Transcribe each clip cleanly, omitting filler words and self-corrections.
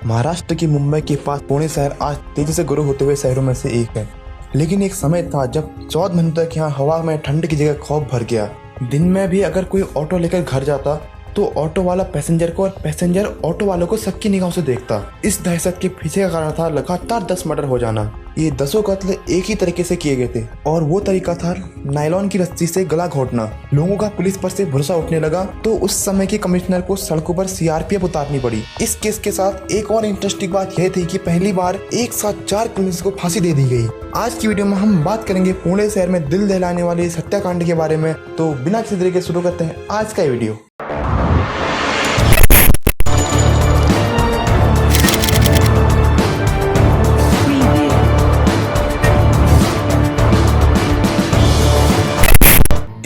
महाराष्ट्र की मुंबई के पास पुणे शहर आज तेजी से ग्रो होते हुए शहरों में से एक है। लेकिन एक समय था जब 14 महीनों तक यहाँ हवा में ठंड की जगह खौफ भर गया। दिन में भी अगर कोई ऑटो लेकर घर जाता तो ऑटो वाला पैसेंजर को और पैसेंजर ऑटो वालों को शक की निगाहों से देखता। इस दहशत के पीछे का कारण था लगातार 10 मर्डर हो जाना। ये 10 कत्ल एक ही तरीके से किए गए थे और वो तरीका था नायलॉन की रस्सी से गला घोटना। लोगों का पुलिस पर से भरोसा उठने लगा तो उस समय के कमिश्नर को सड़कों पर सीआरपीएफ उतारनी पड़ी। इस केस के साथ एक और इंटरेस्टिंग बात यह थी कि पहली बार एक साथ 4 क्रिमिनल्स को फांसी दे दी गई। आज की वीडियो में हम बात करेंगे पुणे शहर में दिल दहलाने वाले इस हत्याकांड के बारे में। तो बिना किसी तरीके शुरू करते हैं आज का वीडियो।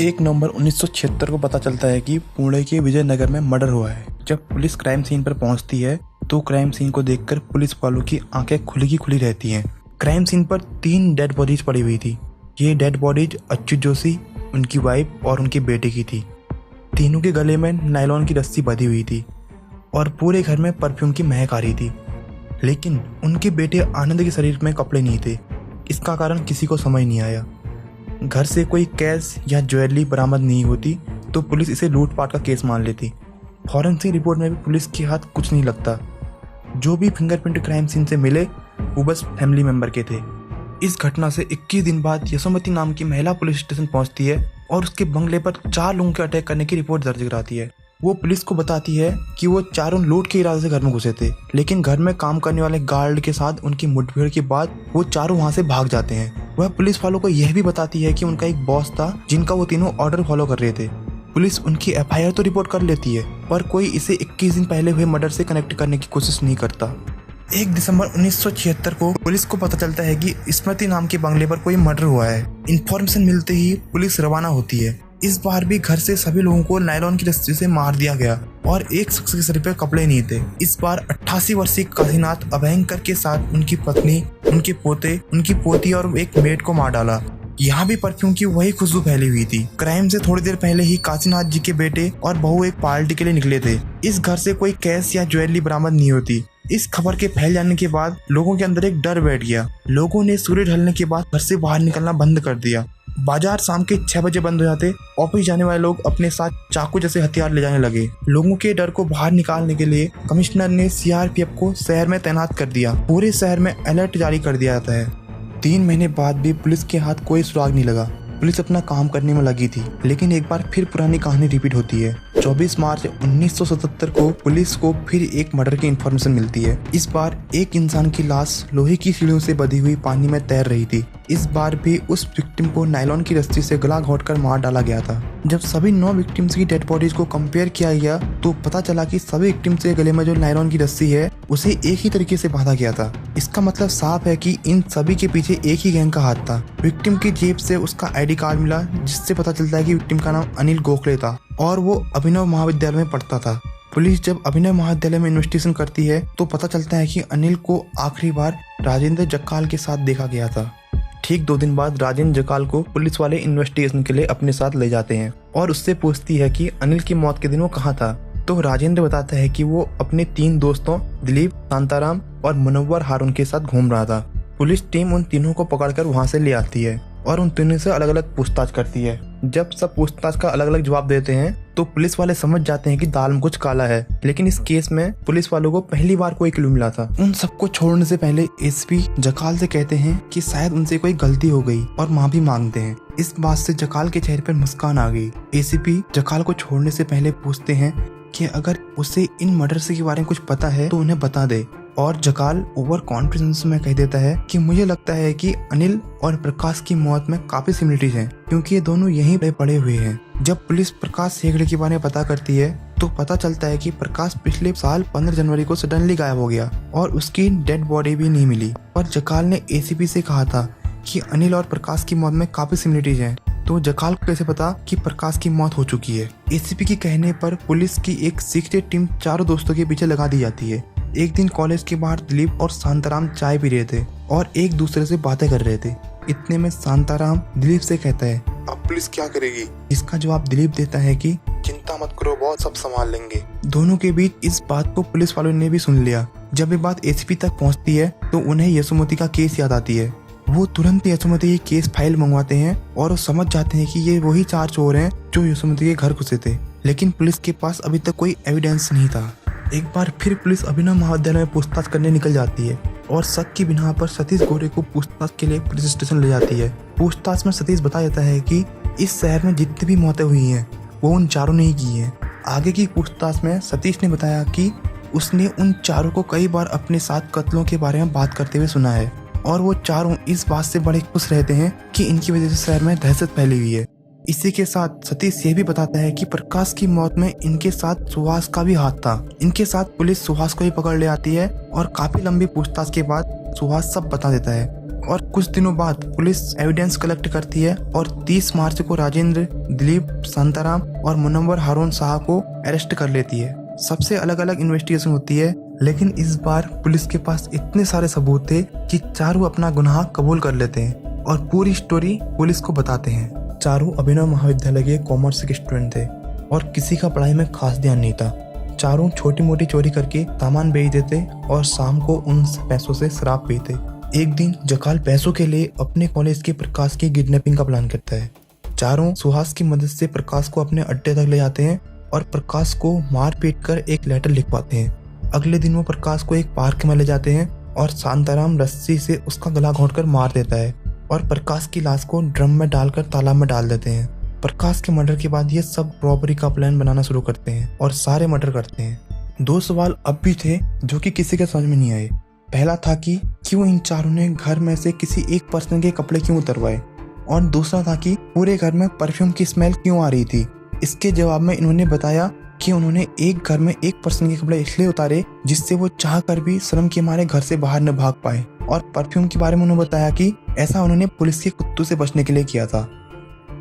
एक नवंबर 1976 को पता चलता है कि पुणे के विजयनगर में मर्डर हुआ है। जब पुलिस क्राइम सीन पर पहुंचती है तो क्राइम सीन को देखकर पुलिस वालों की आंखें खुली की खुली रहती हैं। क्राइम सीन पर 3 डेड बॉडीज पड़ी हुई थी। ये डेड बॉडीज अच्युत जोशी, उनकी वाइफ और उनके बेटे की थी। तीनों के गले में नायलॉन की रस्सी बंधी हुई थी और पूरे घर में परफ्यूम की महक आ रही थी। लेकिन उनके बेटे आनंद के शरीर में कपड़े नहीं थे। इसका कारण किसी को समझ नहीं आया। घर से कोई कैश या ज्वेलरी बरामद नहीं होती तो पुलिस इसे लूटपाट का केस मान लेती। फॉरेंसिक रिपोर्ट में भी पुलिस के हाथ कुछ नहीं लगता। जो भी फिंगरप्रिंट क्राइम सीन से मिले वो बस फैमिली मेंबर के थे। इस घटना से 21 दिन बाद यशोमती नाम की महिला पुलिस स्टेशन पहुंचती है और उसके बंगले पर 4 लोगों के अटैक करने की रिपोर्ट दर्ज कराती है। वो पुलिस को बताती है कि वो चारों लूट के इरादे से घर में घुसे थे, लेकिन घर में काम करने वाले गार्ड के साथ उनकी मुठभेड़ के बाद वो चारों वहां से भाग जाते हैं। वह पुलिस वालों को यह भी बताती है कि उनका एक बॉस था जिनका वो तीनों ऑर्डर फॉलो कर रहे थे। पुलिस उनकी एफआईआर तो रिपोर्ट कर लेती है पर कोई इसे 21 दिन पहले हुए मर्डर से कनेक्ट करने की कोशिश नहीं करता। 1 दिसंबर 1976 को पुलिस को पता चलता है कि स्मृति नाम के बंगले पर कोई मर्डर हुआ है। इन्फॉर्मेशन मिलते ही पुलिस रवाना होती है। इस बार भी घर से सभी लोगों को नायलॉन की रस्सी से मार दिया गया और एक शख्स के सर पे कपड़े नहीं थे। इस बार 88 वर्षीय काशीनाथ अभयंकर के साथ उनकी पत्नी, उनके पोते, उनकी पोती और एक मेड को मार डाला। यहाँ भी परफ्यूम की वही खुशबू फैली हुई थी। क्राइम से थोड़ी देर पहले ही काशीनाथ जी के बेटे और बहू एक पार्टी के लिए निकले थे। इस घर से कोई कैश या ज्वेलरी बरामद नहीं होती। इस खबर के फैल जाने के बाद लोगों के अंदर एक डर बैठ गया। लोगों ने सूर्य ढलने के बाद घर से बाहर निकलना बंद कर दिया। बाजार शाम के 6 बजे बंद हो जाते। ऑफिस जाने वाले लोग अपने साथ चाकू जैसे हथियार ले जाने लगे। लोगों के डर को बाहर निकालने के लिए कमिश्नर ने सीआरपीएफ को शहर में तैनात कर दिया। पूरे शहर में अलर्ट जारी कर दिया जाता है। 3 महीने बाद भी पुलिस के हाथ कोई सुराग नहीं लगा। पुलिस अपना काम करने में लगी थी, लेकिन एक बार फिर पुरानी कहानी रिपीट होती है। 24 मार्च 1977 को पुलिस को फिर एक मर्डर की इंफॉर्मेशन मिलती है। इस बार एक इंसान की लाश लोहे की सीढ़ियों से बंधी हुई पानी में तैर रही थी। इस बार भी उस विक्टिम को नायलॉन की रस्सी से गला घोंटकर मार डाला गया था। जब सभी 9 विक्टिम्स की डेड बॉडीज को कंपेयर किया गया तो पता चला कि सभी विक्टिम्स के गले में जो नायलॉन की रस्सी है उसे एक ही तरीके से बांधा गया था। इसका मतलब साफ है कि इन सभी के पीछे एक ही गैंग का हाथ था। विक्टिम की जेब से उसका आईडी कार्ड मिला जिससे पता चलता है कि विक्टिम का नाम अनिल गोखले था और वो अभिनव महाविद्यालय में पढ़ता था। पुलिस जब अभिनव महाविद्यालय में इन्वेस्टिगेशन करती है तो पता चलता है कि अनिल को आखिरी बार राजेंद्र जक्काल के साथ देखा गया था। ठीक 2 दिन बाद राजेंद्र जकाल को पुलिस वाले इन्वेस्टिगेशन के लिए अपने साथ ले जाते हैं और उससे पूछती है कि अनिल की मौत के दिन वो कहाँ था। तो राजेंद्र बताता है कि वो अपने 3 दोस्तों दिलीप, शांताराम और मुनव्वर हारून के साथ घूम रहा था। पुलिस टीम उन तीनों को पकड़कर वहां से ले आती है और उन तीनों से अलग अलग पूछताछ करती है। जब सब पूछताछ का अलग अलग जवाब देते हैं तो पुलिस वाले समझ जाते हैं कि दाल में कुछ काला है। लेकिन इस केस में पुलिस वालों को पहली बार कोई क्लू मिला था। उन सबको छोड़ने से पहले एसपी जकाल से कहते हैं कि शायद उनसे कोई गलती हो गई और माफी मांगते हैं। इस बात से जकाल के चेहरे पर मुस्कान आ गई। एसीपी जकाल को छोड़ने से पहले पूछते हैं कि अगर उसे इन मर्डर्स के बारे में कुछ पता है तो उन्हें बता दे। और जकाल ओवर कॉन्फिडेंस में कह देता है कि मुझे लगता है कि अनिल और प्रकाश की मौत में काफी सिमिलरिटीज हैं क्योंकि ये दोनों यहीं पे पड़े हुए हैं। जब पुलिस प्रकाश हेगड़े के बारे में पता करती है तो पता चलता है कि प्रकाश पिछले साल 15 जनवरी को सडनली गायब हो गया और उसकी डेड बॉडी भी नहीं मिली। पर जकाल ने एसीपी से कहा था कि अनिल और प्रकाश की मौत में काफी सिमिलरिटीज हैं। तो जकाल को कैसे पता कि प्रकाश की मौत हो चुकी है। एसीपी के कहने पर पुलिस की एक सीक्रेट टीम चारों दोस्तों के पीछे लगा दी जाती है। एक दिन कॉलेज के बाहर दिलीप और शांताराम चाय पी रहे थे और एक दूसरे से बातें कर रहे थे। इतने में शांताराम दिलीप से कहता है अब पुलिस क्या करेगी? इसका जवाब दिलीप देता है कि चिंता मत करो बॉस, सब संभाल लेंगे। दोनों के बीच इस बात को पुलिस वालों ने भी सुन लिया। जब ये बात एसीपी तक पहुंचती है तो उन्हें यशोमती का केस याद आती है। वो तुरंत यशोमती की केस फाइल मंगवाते हैं और वो समझ जाते हैं कि ये वही 4 चोर हैं जो यशोमती के घर घुसे थे, लेकिन पुलिस के पास अभी तक कोई एविडेंस नहीं था। एक बार फिर पुलिस अभिनव महाविद्यालय में पूछताछ करने निकल जाती है और शक की बिना पर सतीश गोरे को पूछताछ के लिए पुलिस स्टेशन ले जाती है। पूछताछ में सतीश बता देता है कि इस शहर में जितनी भी मौतें हुई हैं वो उन चारों ने ही की हैं। आगे की पूछताछ में सतीश ने बताया कि उसने उन चारों को कई बार अपने साथ कत्लों के बारे में बात करते हुए सुना है और वो चारों इस बात से बड़े खुश रहते हैं कि इनकी वजह से शहर में दहशत फैली हुई है। इसी के साथ सतीश ये भी बताता है कि प्रकाश की मौत में इनके साथ सुहास का भी हाथ था। इनके साथ पुलिस सुहास को भी पकड़ ले आती है और काफी लंबी पूछताछ के बाद सुहास सब बता देता है और कुछ दिनों बाद पुलिस एविडेंस कलेक्ट करती है और 30 मार्च को राजेंद्र, दिलीप, शांताराम और मुनव्वर हारून शाह को अरेस्ट कर लेती है। सबसे अलग अलग इन्वेस्टिगेशन होती है, लेकिन इस बार पुलिस के पास इतने सारे सबूत थे कि चारों अपना गुनाह कबूल कर लेते हैं और पूरी स्टोरी पुलिस को बताते हैं। चारों अभिनव महाविद्यालय के कॉमर्स के स्टूडेंट थे और किसी का पढ़ाई में खास ध्यान नहीं था। चारों छोटी मोटी चोरी करके सामान बेच देते और शाम को उन पैसों से शराब पीते। एक दिन जकाल पैसों के लिए अपने कॉलेज के प्रकाश की किडनैपिंग का प्लान करता है। चारों सुहास की मदद से प्रकाश को अपने अड्डे तक ले जाते हैं और प्रकाश को मार पीट कर एक लेटर लिख पाते हैं। अगले दिन वो प्रकाश को एक पार्क में ले जाते हैं और शांताराम रस्सी से उसका गला घोंटकर मार देता है और प्रकाश की लाश को ड्रम में डालकर तालाब में डाल देते हैं। प्रकाश के मर्डर के बाद ये सब रॉबरी का प्लान बनाना शुरू करते हैं और सारे मर्डर करते हैं। 2 सवाल अब भी थे जो कि किसी के समझ में नहीं आए। पहला था कि क्यों इन चारों ने घर में से किसी एक पर्सन के कपड़े क्यों उतरवाए, और दूसरा था कि पूरे घर में परफ्यूम की स्मेल क्यों आ रही थी। इसके जवाब में इन्होंने बताया कि उन्होंने एक घर में एक पर्सन के कपड़े इसलिए उतारे जिससे वो चाह कर भी शर्म के मारे घर से बाहर न भाग पाए, और परफ्यूम के बारे में उन्होंने बताया कि ऐसा उन्होंने पुलिस के कुत्तों से बचने के लिए किया था।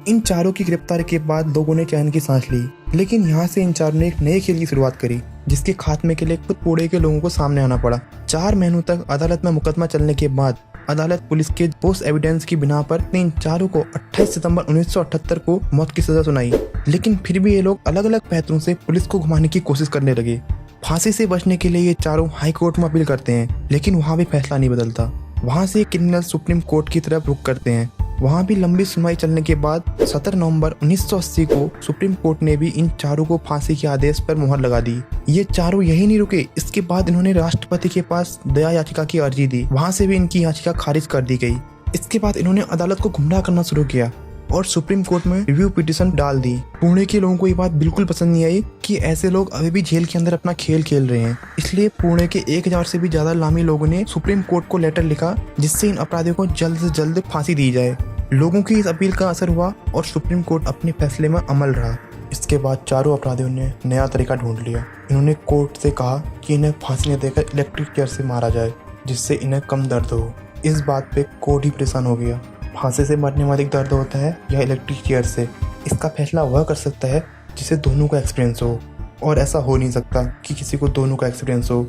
इन चारों की गिरफ्तारी के बाद लोगों ने चैन की सांस ली, लेकिन यहाँ से इन चारों ने एक नए खेल की शुरुआत करी जिसके खात्मे के लिए खुद पुणे के लोगों को सामने आना पड़ा। 4 महीनों तक अदालत में मुकदमा चलने के बाद अदालत पुलिस के ठोस एविडेंस की बिना पर इन चारों को 28 सितंबर 1978 को मौत की सजा सुनाई, लेकिन फिर भी ये लोग अलग अलग पैंतरों से पुलिस को घुमाने की कोशिश करने लगे। फांसी से बचने के लिए ये चारों हाई कोर्ट में अपील करते हैं, लेकिन वहाँ भी फैसला नहीं बदलता। वहाँ से क्रिमिनल सुप्रीम कोर्ट की तरफ रुख करते हैं। वहाँ भी लंबी सुनवाई चलने के बाद 17 नवंबर 1980 को सुप्रीम कोर्ट ने भी इन चारों को फांसी के आदेश पर मुहर लगा दी। ये चारों यही नहीं रुके, इसके बाद इन्होंने राष्ट्रपति के पास दया याचिका की अर्जी दी। वहाँ से भी इनकी याचिका खारिज कर दी गई। इसके बाद इन्होंने अदालत को गुमराह करना शुरू किया और सुप्रीम कोर्ट में रिव्यू पिटीशन डाल दी। पुणे के लोगों को ये बात बिल्कुल पसंद नहीं आई कि ऐसे लोग अभी भी जेल के अंदर अपना खेल खेल रहे हैं। इसलिए पुणे के 1000 से भी ज्यादा लामी लोगों ने सुप्रीम कोर्ट को लेटर लिखा जिससे इन अपराधियों को जल्द से जल्द फांसी दी जाए। लोगों की इस अपील का असर हुआ और सुप्रीम कोर्ट अपने फैसले में अमल रहा। इसके बाद चारों अपराधियों ने नया तरीका ढूंढ लिया। इन्होंने कोर्ट से कहा कि इन्हें फांसी न देकर इलेक्ट्रिक चेयर से मारा जाए जिससे इन्हें कम दर्द हो। इस बात पे कोर्ट ही परेशान हो गया। फांसी से मरने में अधिक दर्द होता है या इलेक्ट्रिक चेयर से, इसका फैसला वह कर सकता है जिसे दोनों का एक्सपीरियंस हो, और ऐसा हो नहीं सकता कि किसी को दोनों का एक्सपीरियंस हो।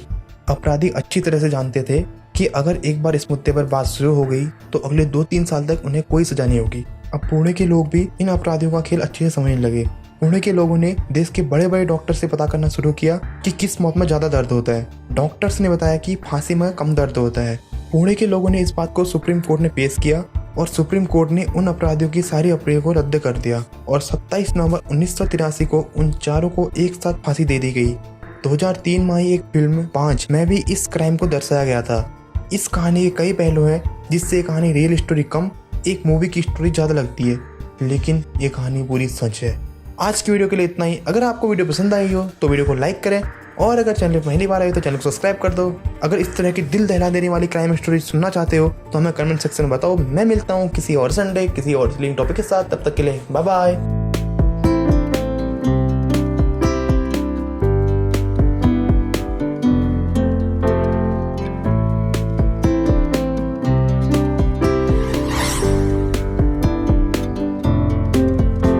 अपराधी अच्छी तरह से जानते थे कि अगर एक बार इस मुद्दे पर बात शुरू हो गई तो अगले 2-3 साल तक उन्हें कोई सजा नहीं होगी। अब पुणे के लोग भी इन अपराधियों का खेल अच्छे से समझने लगे। पुणे के लोगों ने देश के बड़े बड़े डॉक्टर से पता करना शुरू किया कि किस मौत में ज्यादा दर्द होता है। डॉक्टर्स ने बताया कि फांसी में कम दर्द होता है। पुणे के लोगों ने इस बात को सुप्रीम कोर्ट ने पेश किया और सुप्रीम कोर्ट ने उन अपराधियों की सारी अपील को रद्द कर दिया और 27 नवंबर 1983 को उन चारों को एक साथ फांसी दे दी गई। 2003 में आई एक फिल्म 5 में भी इस क्राइम को दर्शाया गया था। इस कहानी के कई पहलू हैं जिससे कहानी रियल स्टोरी कम, एक मूवी की स्टोरी ज्यादा लगती है, लेकिन ये कहानी पूरी सच है। आज की वीडियो के लिए इतना ही। अगर आपको वीडियो पसंद आई हो तो वीडियो को लाइक करें और अगर चैनल पर पहली बार आए तो चैनल को सब्सक्राइब कर दो। अगर इस तरह की दिल दहला देने वाली क्राइम स्टोरी सुनना चाहते हो तो हमें कमेंट सेक्शन में बताओ। मैं मिलता हूँ किसी और संडे किसी और थ्रिलिंग टॉपिक के साथ। तब तक के लिए बाय बाय।